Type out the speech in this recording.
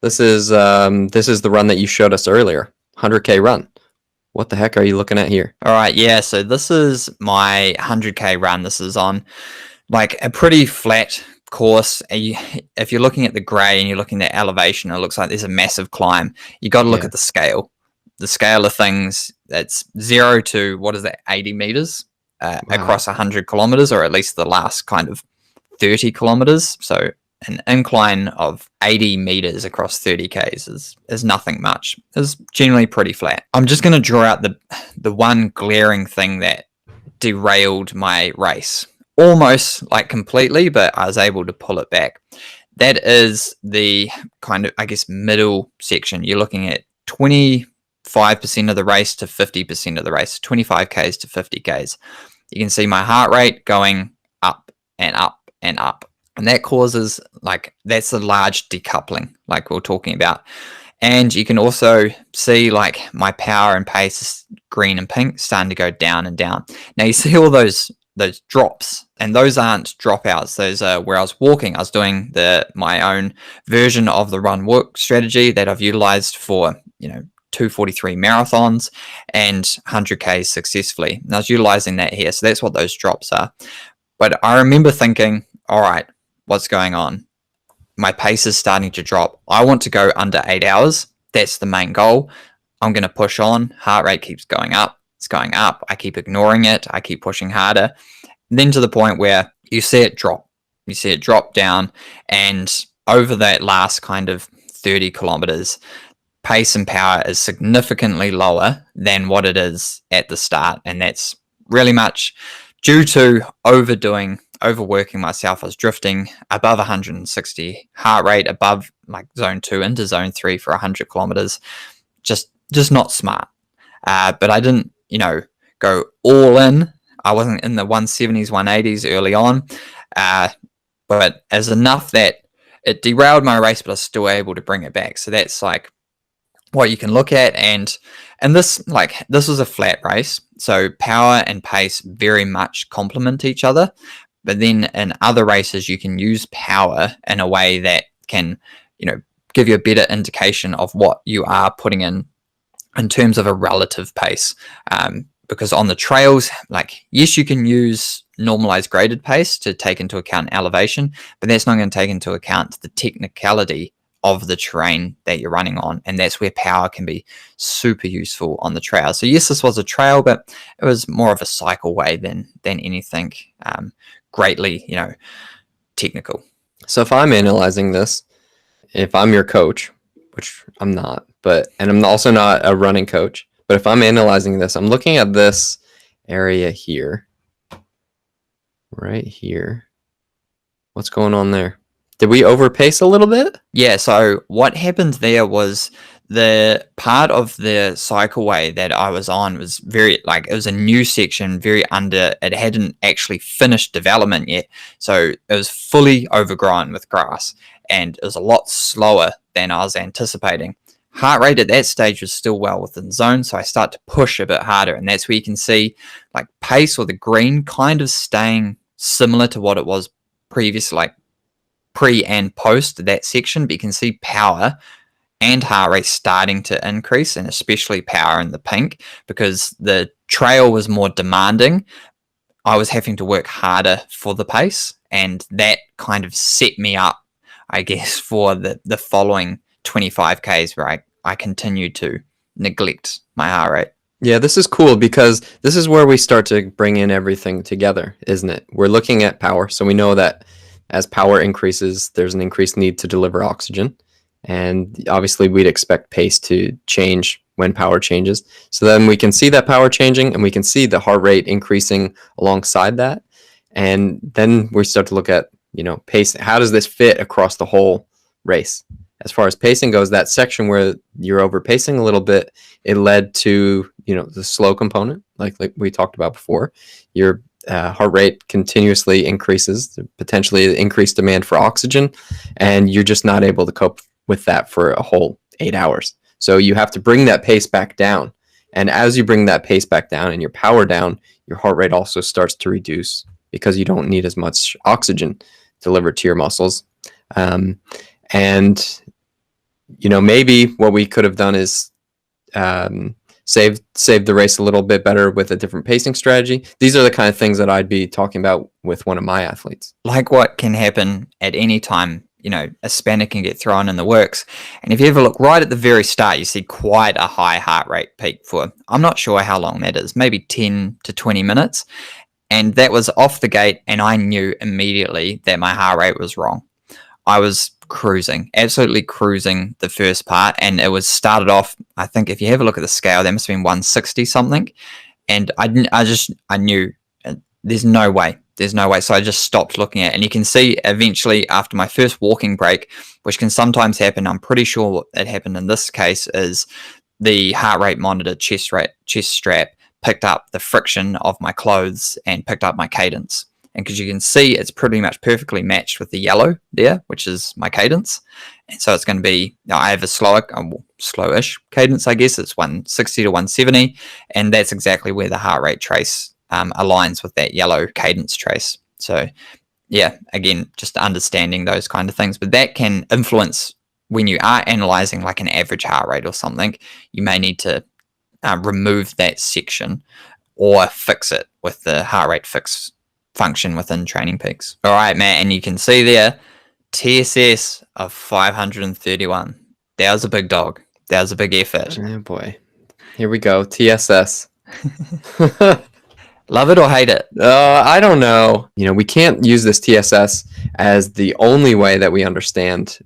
This is the run that you showed us earlier, 100K run. What the heck are you looking at here? All right, yeah, so this is my 100K run. This is on like a pretty flat course. If you're looking at the grey and you're looking at elevation, it looks like there's a massive climb. You got to look at the scale. The scale of things, that's 0 to, what is that, 80 meters across 100 kilometers, or at least the last kind of 30 kilometers. So an incline of 80 meters across 30 Ks is nothing much. It's generally pretty flat. I'm just going to draw out the one glaring thing that derailed my race. Almost like completely, but I was able to pull it back. That is the kind of, I guess, middle section. You're looking at 25% of the race to 50% of the race, 25 Ks to 50 Ks. You can see my heart rate going up and up and up. And that causes, like, that's a large decoupling, like we we're talking about. And you can also see, like, my power and pace is green and pink starting to go down and down. Now you see all those drops, and those aren't dropouts. Those are where I was walking. I was doing my own version of the run work strategy that I've utilized for, 243 marathons and 100Ks successfully. And I was utilizing that here. So that's what those drops are. But I remember thinking, all right, what's going on? My pace is starting to drop. I want to go under 8 hours. That's the main goal. I'm going to push on. Heart rate keeps going up. It's going up. I keep ignoring it. I keep pushing harder. And then to the point where you see it drop. You see it drop down. And over that last kind of 30 kilometers, pace and power is significantly lower than what it is at the start. And that's really much due to overworking myself. I was drifting above 160 heart rate, above like zone 2 into zone 3 for 100 kilometers. Just not smart. But I didn't, go all in. I wasn't in the 170s, 180s early on. But as enough that it derailed my race, but I was still able to bring it back. So that's like what you can look at. And this was a flat race. So power and pace very much complement each other. But then in other races, you can use power in a way that can, give you a better indication of what you are putting in terms of a relative pace. Because on the trails, yes, you can use normalized graded pace to take into account elevation, but that's not going to take into account the technicality of the terrain that you're running on. And that's where power can be super useful on the trail. So yes, this was a trail, but it was more of a cycle way than anything greatly, technical. So if I'm analyzing this, if I'm your coach, which I'm not, and I'm also not a running coach, but if I'm analyzing this, I'm looking at this area here, right here. What's going on there? Did we overpace a little bit? Yeah, so what happened there was the part of the cycleway that I was on was it was a new section, it hadn't actually finished development yet. So it was fully overgrown with grass, and it was a lot slower than I was anticipating. Heart rate at that stage was still well within zone, so I start to push a bit harder, and that's where you can see pace, or the green, kind of staying similar to what it was previous, pre and post that section, but you can see power and heart rate starting to increase, and especially power in the pink, because the trail was more demanding. I was having to work harder for the pace, and that kind of set me up, I guess, for the following 25 Ks where I continued to neglect my heart rate. Yeah, this is cool because this is where we start to bring in everything together, isn't it? We're looking at power, so we know that as power increases, there's an increased need to deliver oxygen. And obviously, we'd expect pace to change when power changes. So then we can see that power changing, and we can see the heart rate increasing alongside that. And then we start to look at, pace. How does this fit across the whole race? As far as pacing goes, that section where you're overpacing a little bit, it led to, the slow component, like we talked about before. Your heart rate continuously increases, potentially increased demand for oxygen, and you're just not able to cope with that for a whole 8 hours. So you have to bring that pace back down. And as you bring that pace back down and your power down, your heart rate also starts to reduce because you don't need as much oxygen delivered to your muscles. And you know, maybe what we could have done is save the race a little bit better with a different pacing strategy. These are the kind of things that I'd be talking about with one of my athletes. Like what can happen at any time, you know, a spanner can get thrown in the works. And if you ever look right at the very start, you see quite a high heart rate peak for, I'm not sure how long that is, maybe 10 to 20 minutes. And that was off the gate, and I knew immediately that my heart rate was wrong. I was cruising, absolutely cruising the first part, and it was started off, I think if you have a look at the scale, that must have been 160 something. And I knew there's no way. So I just stopped looking at it. And you can see eventually after my first walking break, which can sometimes happen, I'm pretty sure it happened in this case, is the heart rate monitor chest strap picked up the friction of my clothes and picked up my cadence. And because you can see it's pretty much perfectly matched with the yellow there, which is my cadence. And so it's going to be, I have a slowish cadence, I guess. It's 160 to 170. And that's exactly where the heart rate trace aligns with that yellow cadence trace. So yeah, again, just understanding those kind of things. But that can influence when you are analyzing like an average heart rate or something. You may need to remove that section or fix it with the heart rate fix function within Training Peaks. All right, Matt, and you can see there TSS of 531. That was a big dog. That was a big effort. Oh boy, here we go. TSS. Love it or hate it? I don't know. You know, we can't use this TSS as the only way that we understand